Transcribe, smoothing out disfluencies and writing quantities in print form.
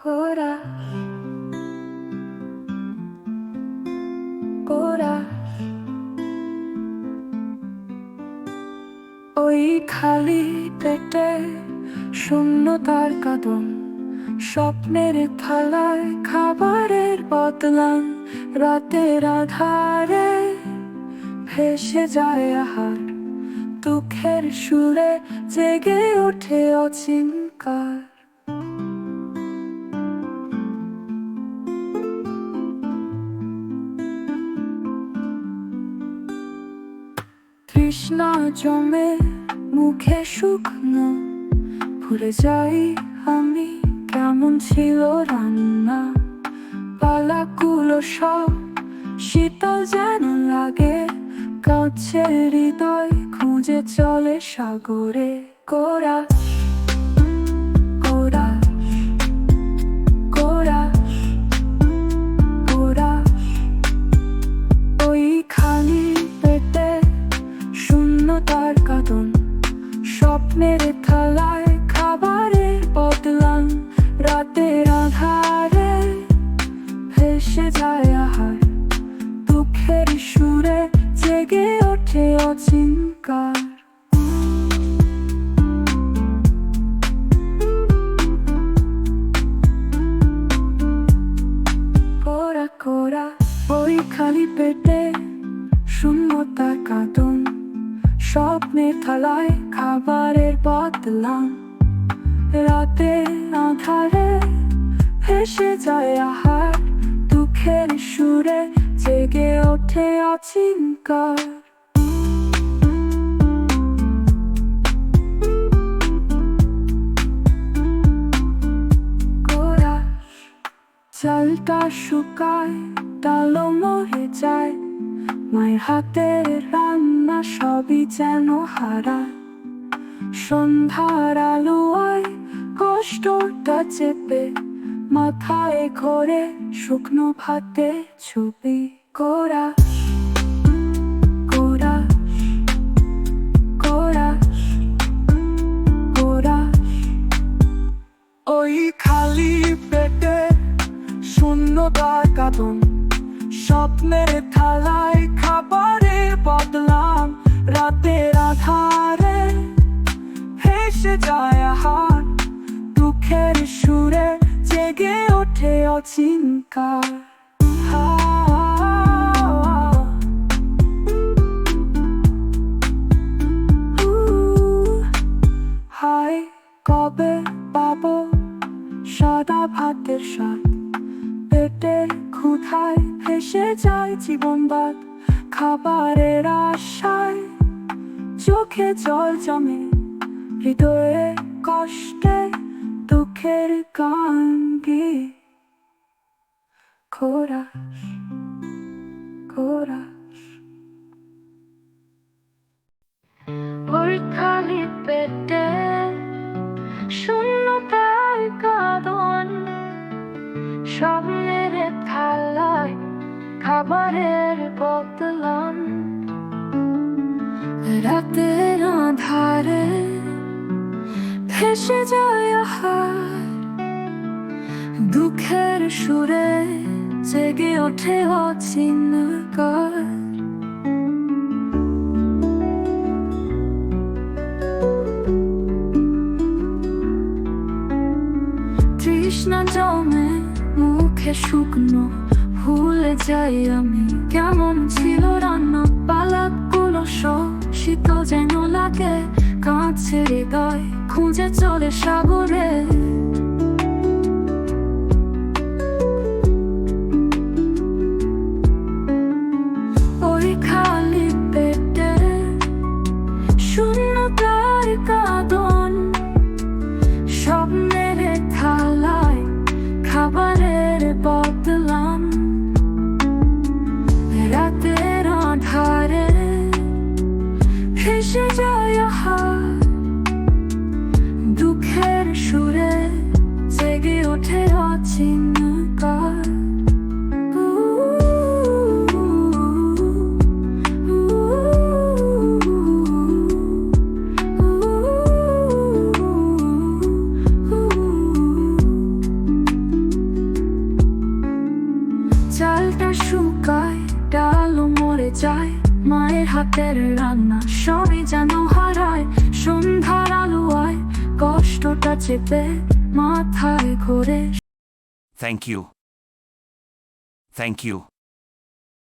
কোরা কোরা ওই খালি পেটে শূন্যতার কাঁদন, স্বপ্নের থালায় খাবারের বদলান, রাতের আধারে ভেসে যায় আহার, দুঃখের সুরে জেগে ওঠে অচিনকার। তৃষ্ণা জমে মুখে শুকনো, ভুলে যাই আমি কেমন ছিল রান্না। পালাগুলো সব শীতল যেন লাগে, কাছে হৃদয় খুঁজে চলে সাগরে। কোরা কোরা কোরা কোরা ওই খালি পেটে শূন্যতার কাঁদন, স্বপ্নের থালায় খাবারের বদলান, রাতের আধারে ভেসে যায় আহার, দুঃখের সুরে জেগে ওঠে অচিনকার। কোরা কোরা ওই খালি পেটে শূন্যতার কাঁদন, স্বপ্নের থালায় খাবারের বদলান, রাতের আধারে ভেসে যায় আহার, দুঃখের সুরে জেগে ওঠে অচিনকার। কোরা চালটা শুকায়, ডালও মরে যায়, মায়ের হাতের রান্না সবই যেন হারায়। সন্ধ্যার আলোয় কষ্টটা চেপে মাথায় ঘোরে শুকনো ভাতে ছবি। কোরা কোরা কোরা কোরা ওই খালি পেটে শূন্যতার কাঁদন, স্বপ্নের থালায় খাবারের বদলাম, রাতের আধারে ভেসে যায় আহার, দুঃখের সুরে জেগে ওঠে অচিনকার। হায় কবে পাবো সাদা ভাতের স্বাদ, পেটের ক্ষুধায় ভেসে যায় জীবনবাদ, খাবারের আশায় চোখে জল জমে, হৃদয়ে কষ্টে দুঃখের গান গেয়ে। কোরা কোরা ওই খালি পেটে শূন্যতার কাঁদন, স্বপ্নের থালায় খাবারের বদলান, রাতের আধারে ভেসে যায় আহার, দুঃখের সুরে জেগে ওঠে অচিনকার। তৃষ্ণা জমে মুখে শুকনো, ভুলে যাই আমি কেমন ছিল রান্না। পালাগুলো সব শীতল যেন লাগে, কাছে হৃদয় খুঁজে চলে সাগরে। ওই খালি পেটে শূন্যতার কাঁদন, স্বপ্নের থালায় খাবারের বদলাম, রাতের আধারে ভেসে যায় আহার, দুঃখের সুরে জেগে ওঠে অচিনকার। যায় মায়ের হাতের রান্না সবই যেন হারায় সন্ধ্যার আলোয় কষ্টটা চেপে মাথায় ঘোরে Thank you. Thank you.